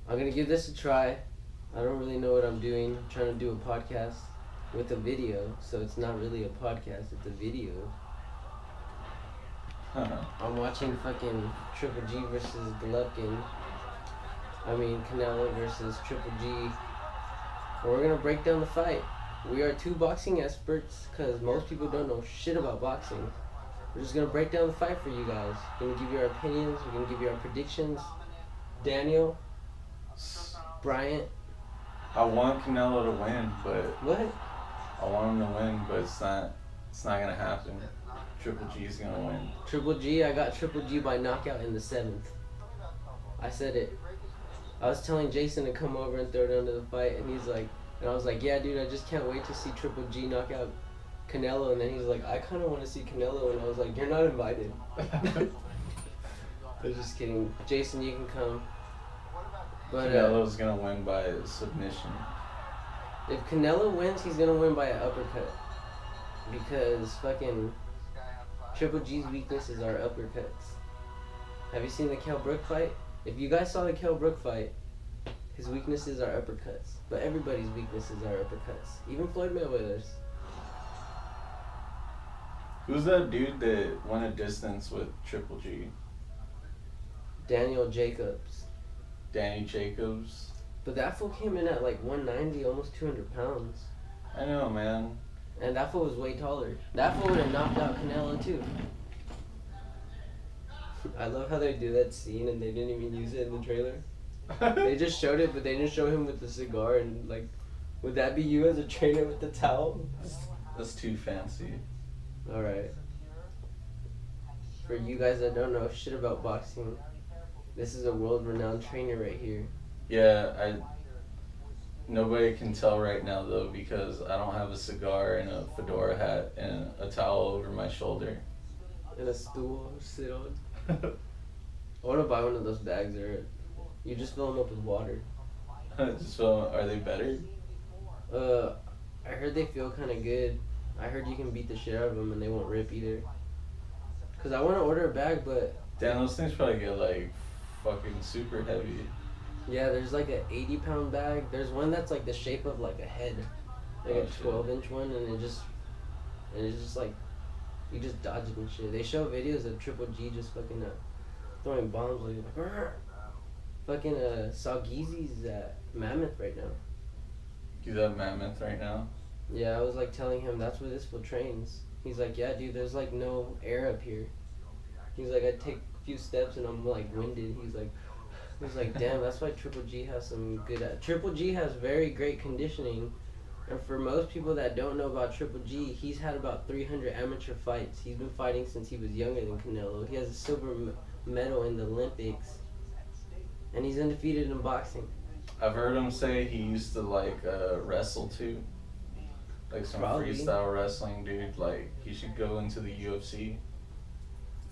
I'm gonna give this a try. I don't really know what I'm doing. I'm trying to do a podcast with a video, so it's not really a podcast, it's a video. I'm watching fucking Triple G versus Golovkin. Canelo versus Triple G. And we're gonna break down the fight. We are two boxing experts, because most people don't know shit about boxing. We're just gonna break down the fight for you guys. We're gonna give you our opinions, we're gonna give you our predictions. Daniel, Bryant. I want Canelo to win, but What? I want him to win, but it's not gonna happen. Triple G's gonna win. Triple G, I got Triple G by knockout in the 7th. I said it. I was telling Jason to come over and throw down to the fight, and I was like, yeah, dude, I just can't wait to see Triple G knock out Canelo. And then he's like, I kind of want to see Canelo, and I was like, you're not invited. I was just kidding. Jason, you can come. But Canelo's gonna win by submission. if Canelo wins, he's gonna win by an uppercut, because fucking Triple G's weaknesses are uppercuts. Have you seen the Kell Brook fight? If you guys saw the Kell Brook fight, his weaknesses are uppercuts. But everybody's weaknesses are uppercuts. Even Floyd Mayweather's. Who's that dude that went a distance with Triple G? Daniel Jacobs. Danny Jacobs. But that fool came in at like 190, almost 200 pounds. I know, man. And that fool was way taller. That fool would have knocked out Canelo too. I love how they do that scene and they didn't even use it in the trailer. They just showed it, but they didn't show him with the cigar. And like, would that be you as a trainer with the towel? That's too fancy. Alright. For you guys that don't know shit about boxing, this is a world-renowned trainer right here. Yeah, nobody can tell right now though, because I don't have a cigar and a fedora hat and a towel over my shoulder. And a stool to sit on. I want to buy one of those bags, or you just fill them up with water. So, are they better? I heard they feel kind of good. I heard you can beat the shit out of them and they won't rip either. Cause I want to order a bag, but Damn, those things probably get like fucking super heavy. yeah, there's like a 80-pound bag. There's one that's like the shape of like a head, like a 12-inch one, and it's just like you just dodge it and shit. They show videos of Triple G just fucking throwing bombs like "Arr!" Fucking Salgizi's at Mammoth right now. He's at Mammoth right now. Yeah, I was like telling him that's where this fool trains. He's like, yeah, dude, there's like no air up here. He's like, I take a few steps and I'm like winded. He's like, damn, that's why Triple G has some good. Triple G has very great conditioning, and for most people that don't know about Triple G, he's had about 300 amateur fights. He's been fighting since he was younger than Canelo. He has a silver medal in the Olympics, and he's undefeated in boxing. I've heard him say he used to like wrestle too. Like some Probably. freestyle wrestling, dude. Like, he should go into the UFC.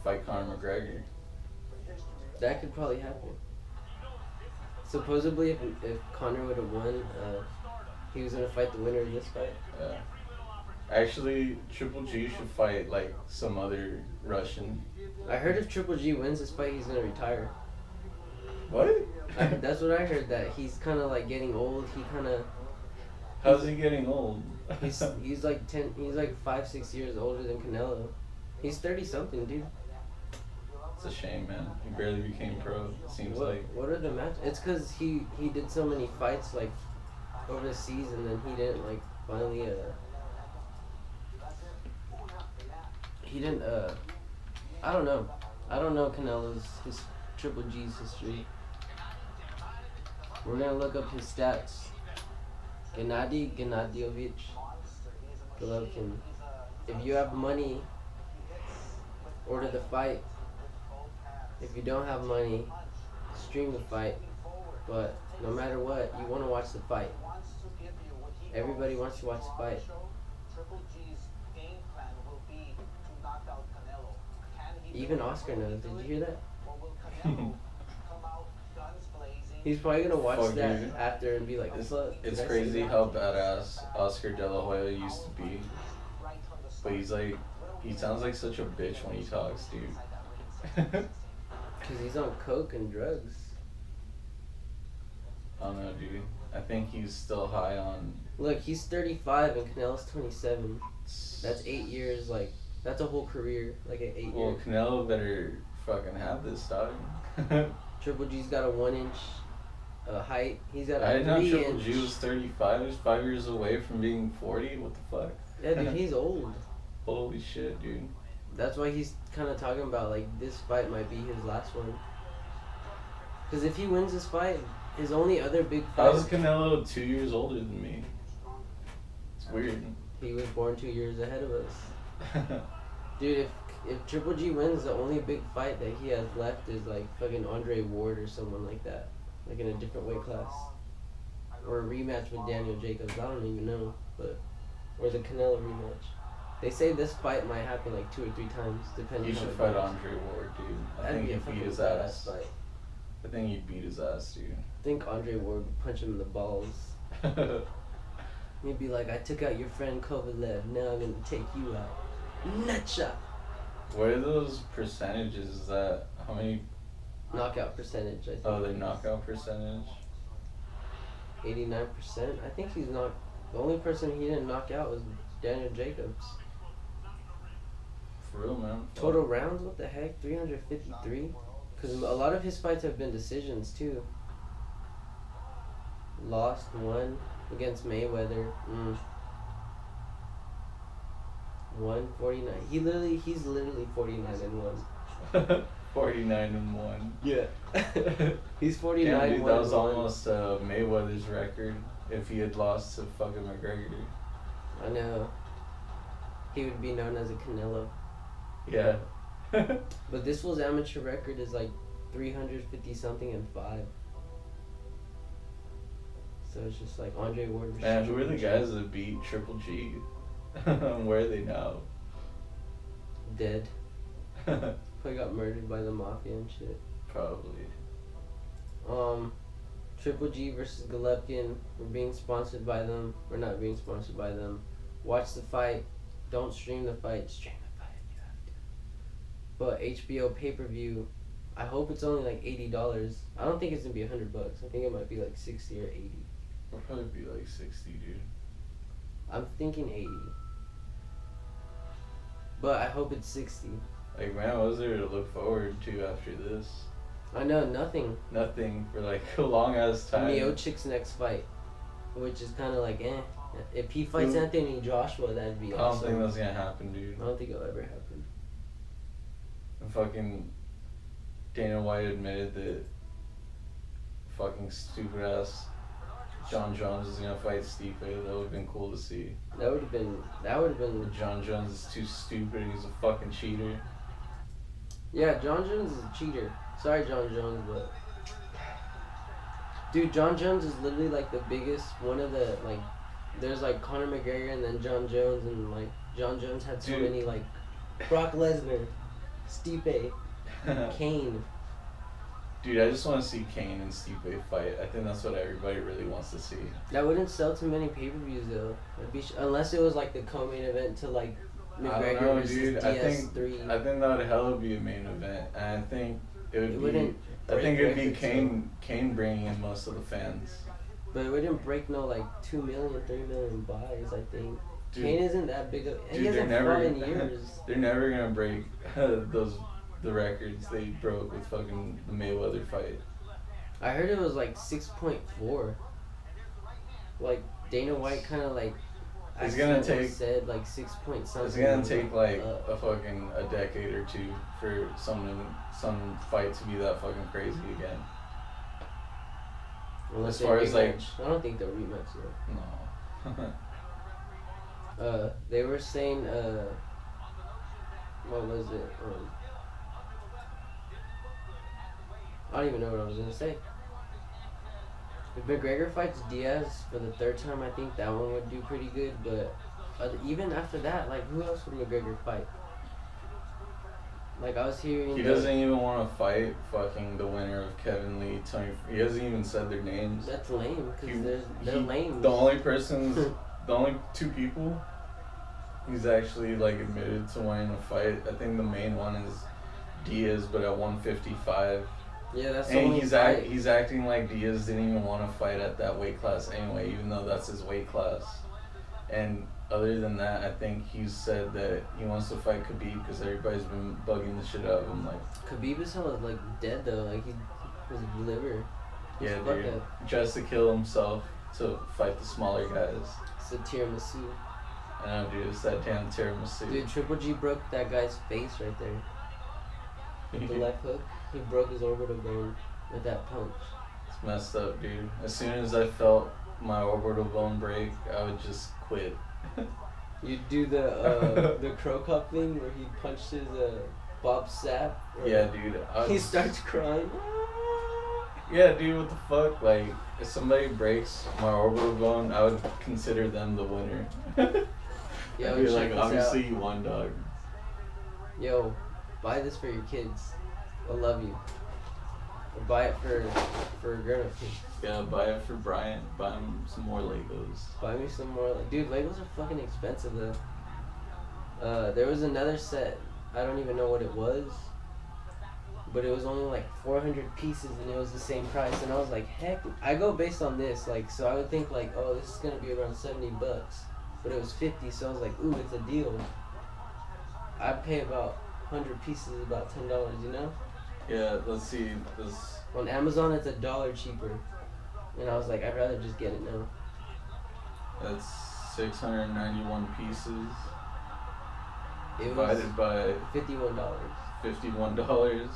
Fight Conor McGregor. That could probably happen. Supposedly, if Conor would have won, he was gonna fight the winner of this fight. Yeah. Actually, Triple G should fight like some other Russian. I heard if Triple G wins this fight, he's gonna retire. What? That's what I heard. That he's kind of like getting old. How's he getting old? He's like 5-6 years older than Canelo. He's 30 something, dude. It's a shame, man. He barely became pro. It seems like. What are the matches? It's because he did so many fights like overseas, and then he didn't like finally he didn't I don't know Canelo's his Triple G's history. We're gonna look up his stats. Gennady Gennadievich Golovkin. If you have money, order the fight. If you don't have money, stream the fight. But no matter what, you want to watch the fight. Everybody wants to watch the fight. Even Oscar knows. Did you hear that? He's probably gonna watch that dude. after and be like, It's crazy how badass Oscar De La Hoya used to be. But he sounds like such a bitch when he talks, dude. Because he's on coke and drugs. I don't know, dude. I think he's still high on. Look, he's 35 and Canelo's 27. That's 8 years. Like, that's a whole career. Like an 8 Well, year. Canelo better fucking have this, dog. Triple G's got a 1 inch height. He's got a I didn't know 3 Triple inch. G was 35. He's 5 years away from being 40. What the fuck? Yeah, dude, he's old. Holy shit, dude. That's why he's kind of talking about, like, this fight might be his last one. Because if he wins this fight, his only other big fight... How's Canelo 2 years older than me? It's weird. He was born 2 years ahead of us. Dude, if Triple G wins, the only big fight that he has left is, like, fucking Andre Ward or someone like that. Like, in a different weight class. Or a rematch with Daniel Jacobs. I don't even know. But... Or the Canelo rematch. They say this fight might happen like 2 or 3 times, depending You on should how it fight goes. Andre Ward, dude. I That'd think be a he'd fucking beat his badass ass. fight. I think he'd beat his ass, dude. I think Andre Ward would punch him in the balls. He'd be like, I took out your friend Kovalev, now I'm gonna take you out. Nutshot! What are those percentages? Is that how many? Knockout percentage, I think. Oh, their knockout percentage? 89%? I think he's not... The only person he didn't knock out was Daniel Jacobs. For real, man. Total rounds? What the heck? 353? Because a lot of his fights have been decisions, too. Lost 1 against Mayweather. 149. He's literally 49-1. 49-1. Yeah. He's 49. Damn, dude, that was almost Mayweather's record if he had lost to fucking McGregor. I know. He would be known as a Canelo. Yeah. But this fool's amateur record is like 350 something and 5. So it's just like Andre Ward. Man, who are the guys that beat Triple G? Where are they now? Dead. Probably got murdered by the mafia and shit. Probably. Triple G versus Golovkin. We're being sponsored by them. We're not being sponsored by them. Watch the fight. Don't stream the fight. Stream the fight if you have to. But HBO pay-per-view, I hope it's only like $80. I don't think it's gonna be $100. I think it might be like 60 or 80. It'll probably be like 60, dude. I'm thinking 80. But I hope it's 60. Like, man, what was there to look forward to after this? I know, nothing. Nothing for like a long ass time. Miocic's next fight, which is kind of like, If he fights Anthony Joshua, that'd be I awesome. don't think that's gonna happen, dude. I don't think it'll ever happen. And fucking Dana White admitted that fucking stupid ass John Jones is gonna fight Stipe. That would have been cool to see. That would have been. But John Jones is too stupid. He's a fucking cheater. Yeah, John Jones is a cheater. Sorry, John Jones, but dude, John Jones is literally like the biggest one of the like. There's like Conor McGregor and then John Jones, and like John Jones had so many like Brock Lesnar, Stipe, Kane. Dude, I just want to see Kane and Stipe fight. I think that's what everybody really wants to see. That wouldn't sell too many pay-per-views though. It'd be unless it was like the co-main event to like McGregor I don't know, versus dude. DS3. I think that would hella be a main event, and I think it would be. I think it'd be Kane bringing in most of the fans. But it wouldn't break no like 2 million, 3 million buys. I think. Dude, Kane isn't that big of. He hasn't fought in years. They're never gonna break the records they broke with fucking the Mayweather fight. I heard it was like 6.4. Like Dana White kind of like. It's gonna take. Said like 6 point something. It's gonna take like a decade or two for some fight to be that fucking crazy again. Unless as far as like, I don't think they'll rematch though. No. They were saying what was it? I don't even know what I was gonna say. If McGregor fights Diaz for the 3rd time, I think that one would do pretty good. But even after that, like who else would McGregor fight? Like I was hearing. He doesn't even want to fight fucking the winner of Kevin Lee, Tony. He hasn't even said their names. That's lame because they're lame. The only the only 2 people he's actually like admitted to wanting to fight. I think the main one is Diaz, but at 155. Yeah, that's the And only he's fight. he's acting like Diaz didn't even want to fight at that weight class anyway, even though that's his weight class. And other than that, I think he's said that he wants to fight Khabib because everybody's been bugging the shit out of him. Like, Khabib is hella, like, dead, though. Like, his liver. He's yeah, fucked dude. up. He tries to kill himself to fight the smaller guys. It's a tiramisu. I know, dude. It's that damn tiramisu. Dude, Triple G broke that guy's face right there. With the left hook. He broke his orbital bone with that punch. It's messed up, dude. As soon as I felt my orbital bone break, I would just quit. You do the Crow Cup thing where he punched his Bob Sapp. Yeah, dude. He starts crying. Yeah, dude, what the fuck? Like, if somebody breaks my orbital bone, I would consider them the winner. Yo, I'd be check like, this obviously out. you won, dog. Yo, buy this for your kids. They'll love you. Or buy it for a grown-up kid. Yeah, buy it for Brian. Buy him some more Legos. Buy me some more. Dude, Legos are fucking expensive though. There was another set. I don't even know what it was. But it was only like 400 pieces and it was the same price. And I was like, heck, I go based on this. Like, so I would think like, oh, this is going to be around $70. But it was 50, so I was like, ooh, it's a deal. I'd pay about 100 pieces, about $10, you know? Yeah, let's see. This. On Amazon, it's $1 cheaper. And I was like, I'd rather just get it now. That's 691 pieces. It was divided by $51. $51.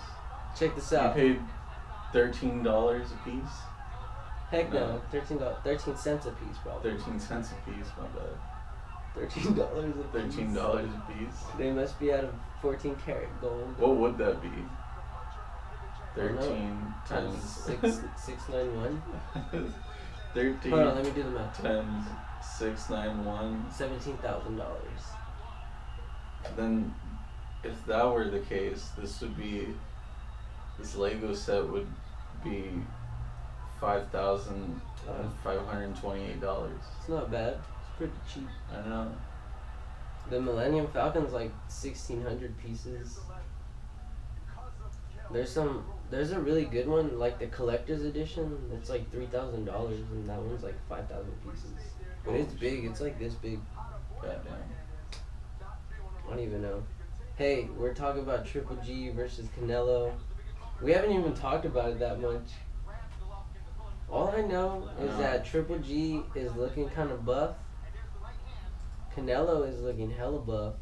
Check this You out. paid $13 a piece? Heck no, No. 13 cents a piece, probably. 13 cents a piece, my bad. $13 a piece. $13 a piece. They must be out of 14 karat gold. What would that be? I don't know. 13 times 691. 13 Hold on, let me do the math. times 691. $17,000. Then, if that were the case, this Lego set would be $5,528. It's not bad. It's pretty cheap. I know. The Millennium Falcon's like 1,600 pieces. There's a really good one, like the collector's edition. It's like $3,000, and that one's like 5,000 pieces. But it's big. It's like this big. Goddamn. I don't even know. Hey, we're talking about Triple G versus Canelo. We haven't even talked about it that much. All I know is that Triple G is looking kind of buff. Canelo is looking hella buff.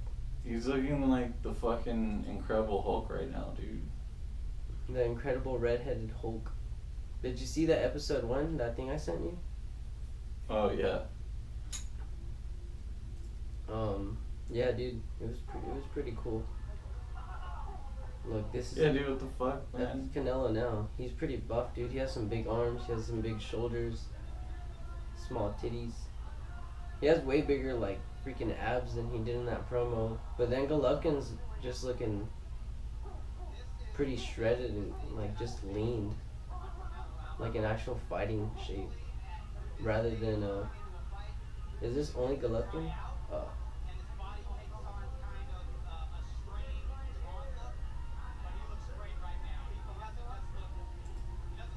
He's looking like the fucking Incredible Hulk right now, dude. The Incredible Redheaded Hulk. Did you see that episode 1, that thing I sent you? Oh, yeah. Yeah, dude, it was pretty cool. Look, this is Yeah, dude, what the fuck, that's man? Canelo now. He's pretty buff, dude. He has some big arms. He has some big shoulders. Small titties. He has way bigger, like, freaking abs than he did in that promo. But then Golovkin's just looking pretty shredded and, like, just leaned. Like an actual fighting shape. Rather than, is this only Golovkin? Oh.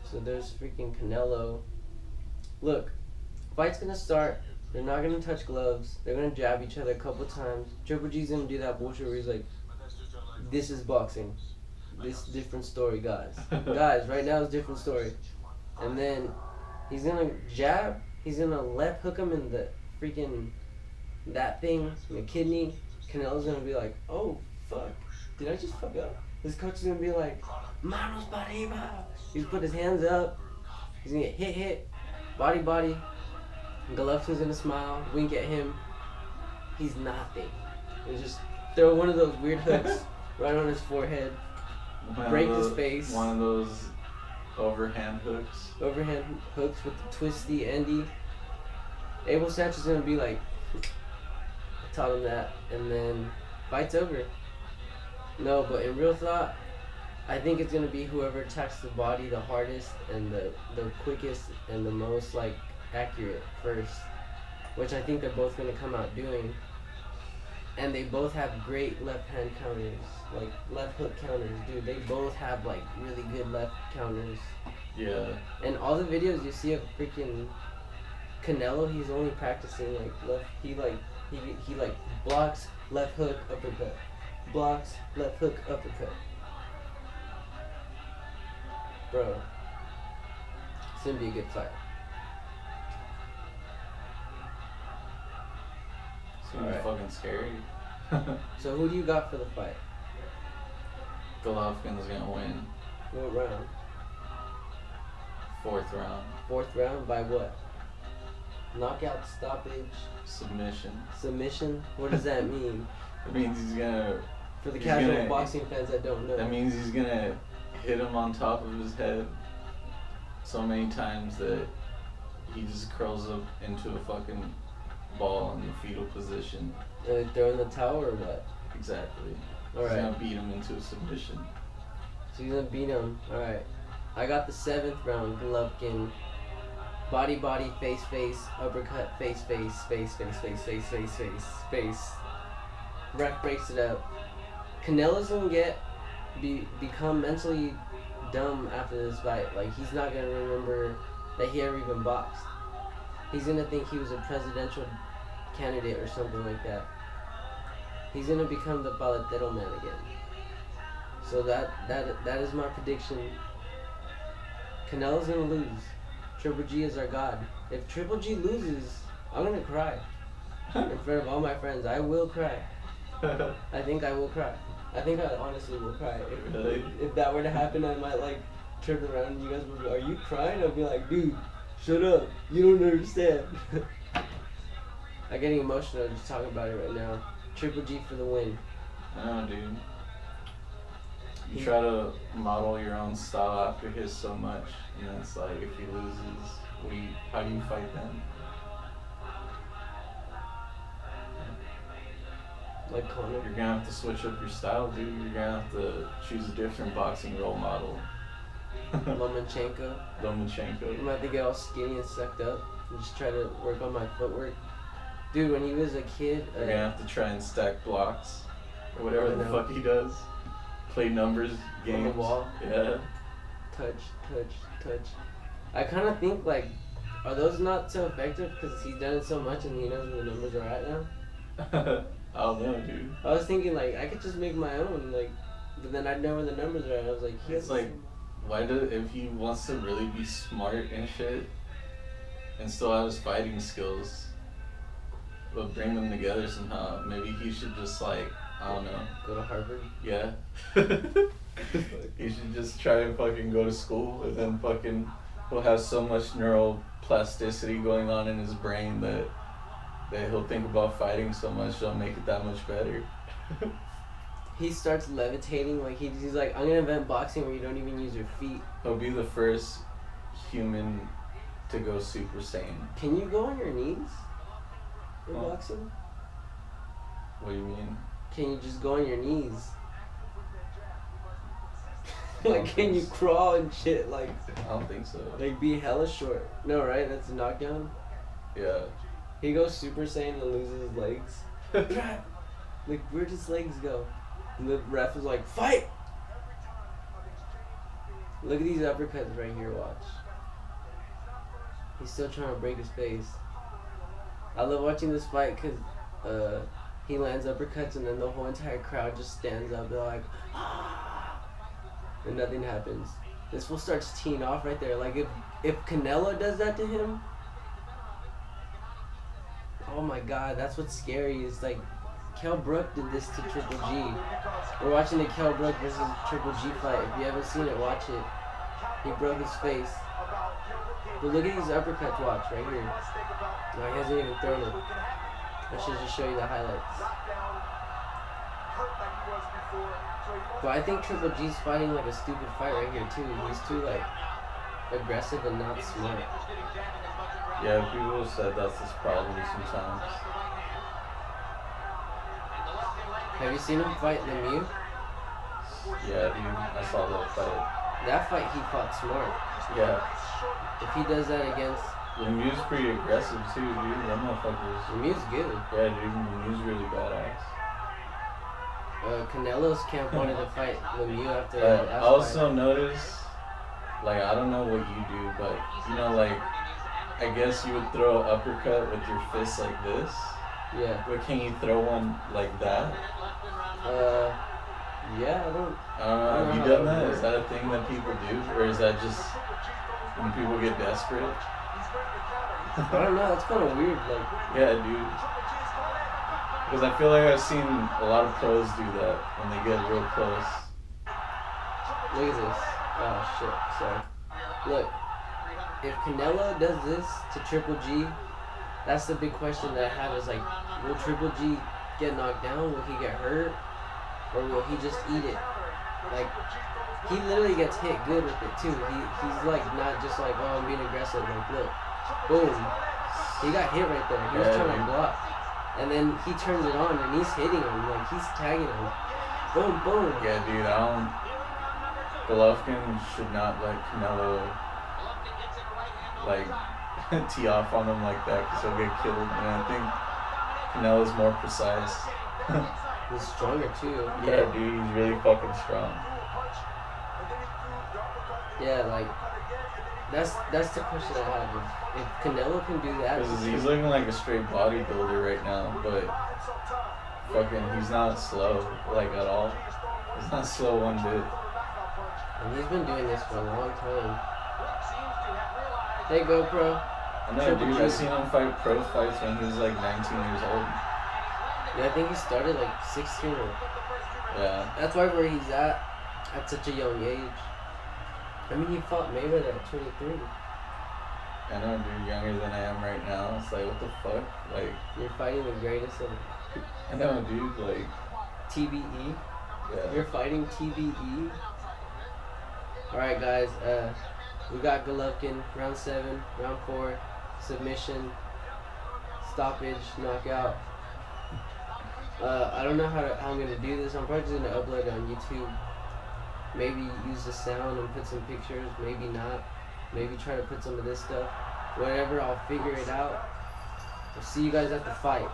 So there's freaking Canelo. Look, fight's gonna start. They're not gonna touch gloves. They're gonna jab each other a couple times. Triple G's gonna do that bullshit where he's like, "This is boxing. This different story, guys. Guys, right now it's different story." And then he's gonna jab. He's gonna left hook him in the freaking that thing, in the kidney. Canelo's gonna be like, "Oh fuck, did I just fuck up?" His coach is gonna be like, "Manos arriba." He's put his hands up. He's gonna get hit, body. Golovkin's gonna smile, wink at him. He's nothing. He's just throw one of those weird hooks right on his forehead, break his face. One of those overhand hooks. Overhand hooks with the twisty endy. Abel Sanchez is gonna be like, I taught him that, and then fight's over. No, but in real thought, I think it's gonna be whoever attacks the body the hardest and the quickest and the most like accurate first, which I think they're both gonna come out doing. and they both have great left hand counters, like left hook counters, dude. They both have like really good left counters. Yeah. And all the videos you see of freaking Canelo, he's only practicing like left. He like blocks left hook uppercut, blocks left hook uppercut. Bro, it's gonna be a good fight. It's gonna be fucking scary. So who do you got for the fight? Golovkin's gonna win. What round? 4th round. 4th round by what? Knockout, stoppage, Submission. submission? What does that mean? It means he's gonna. For the He's casual gonna- boxing fans that don't know. That means he's gonna hit him on top of his head so many times that he just curls up into a fucking ball in the fetal position. Throw in the towel or what? Exactly. Alright. He's gonna beat him into a submission. So he's gonna beat him. Alright. I got the 7th round, Golovkin. Body, body, face, face, uppercut, face, face, face, face, face, face, face, face, face. Ref breaks it up. Canelo's gonna become mentally dumb after this fight. Like, he's not gonna remember that he ever even boxed. He's gonna think he was a presidential candidate or something like that. He's gonna become the paletero man again. So that is my prediction. Canelo's gonna lose. Triple G is our god. If Triple G loses, I'm gonna cry in front of all my friends. I will cry. I think I will cry. I think I honestly will cry. Really? If that were to happen, I might like turn around and you guys would be, are you crying? I'll be like, dude, shut up. You don't understand. I'm getting emotional just talking about it right now. Triple G for the win. I know, dude. You try to model your own style after his so much, and it's like if he loses, how do you fight then? Like Conor. You're gonna have to switch up your style, dude. You're gonna have to choose a different boxing role model. Lomachenko. I'm Lomachenko. gonna have to get all skinny and sucked up and just try to work on my footwork. Dude, when he was a kid... You're gonna have to try and stack blocks, or whatever I the know. fuck he does. Play numbers, games. On the wall. Yeah. touch, touch, touch. I kind of think, like, are those not so effective because he's done it so much and he knows where the numbers are at now? I don't know, dude. I was thinking, like, I could just make my own, like, but then I'd know where the numbers are at. I was like, It's like, if he wants to really be smart and shit, and still have his fighting skills, but bring them together somehow, maybe he should just, like, I don't know. Go to Harvard? Yeah. He should just try and fucking go to school, and then fucking he'll have so much neuroplasticity going on in his brain that he'll think about fighting so much it'll make it that much better. He starts levitating, like he's like, I'm gonna invent boxing where you don't even use your feet. He'll be the first human to go Super Saiyan. Can you go on your knees in Oh. boxing? What do you mean? Can you just go on your knees? Like, can you crawl and shit? Like, I don't think so. like be hella short. No, right? That's a knockdown. Yeah. He goes Super Saiyan and loses his legs. Like, where'd his legs go? And the ref was like, fight! Look at these uppercuts right here, watch. He's still trying to break his face. I love watching this fight because he lands uppercuts and then the whole entire crowd just stands up. They're like, ah! And nothing happens. This fool starts teeing off right there. Like, if Canelo does that to him, oh my god, that's what's scary. Is like, Kell Brook did this to Triple G. We're watching the Kell Brook versus Triple G fight. If you haven't seen it, watch it. He broke his face. But look at these uppercuts, watch, right here. No, he hasn't even thrown it. I should just show you the highlights. But I think Triple G's fighting like a stupid fight right here too. He's too like aggressive and not smart. Yeah, people have said that's his problem sometimes. Have you seen him fight Lemieux? Yeah, dude, I saw that fight. That fight he fought smart. Yeah. If he does that against Lemieux's pretty aggressive too, dude. Them motherfuckers. Lemieux's good. Yeah, dude, Lemieux's really badass. Canelo's camp wanted to fight Lemieux after. But I also noticed, like, I don't know what you do, but you know, like, I guess you would throw an uppercut with your fist like this. Yeah. But can you throw one like that? Yeah, I don't. Have you done that? Is that a thing that people do, or is that just when people get desperate? I don't know. It's kind of weird. Like. Yeah, dude. Because I feel like I've seen a lot of pros do that when they get real close. Look at this. Oh shit. Sorry. Look. If Canelo does this to Triple G, that's the big question that I have. Is like, will Triple G get knocked down? Will he get hurt? Or will he just eat it? Like, he literally gets hit good with it too. He's like not just like, oh, I'm being aggressive. Like, look, boom, he got hit right there. He was trying to block, and then he turns it on and he's hitting him. Like, he's tagging him. Boom, boom. Yeah, dude. Golovkin should not let Canelo like tee off on him like that because he'll get killed. And I think Canelo's more precise. He's stronger too. Yeah, dude, he's really fucking strong. Yeah, like that's the question I have. If Canelo can do that, Because he's looking like a straight bodybuilder right now, but fucking he's not slow like at all. He's not slow one bit. And he's been doing this for a long time. Hey GoPro. I know, dude. I seen him fight pro fights when he was like 19 years old. Yeah, I think he started like 16 or... Yeah. That's why where he's at such a young age. I mean, he fought Mayweather at 23. I know, dude. Younger than I am right now. It's like, what the fuck? Like... You're fighting the greatest of... I know, dude. Like... TBE? Yeah. You're fighting TBE? Alright, guys. We got Golovkin, round 7, round 4, submission, stoppage, knockout. I don't know how I'm going to do this. I'm probably just going to upload it on YouTube. Maybe use the sound and put some pictures. Maybe not. Maybe try to put some of this stuff. Whatever, I'll figure it out. I'll see you guys at the fight.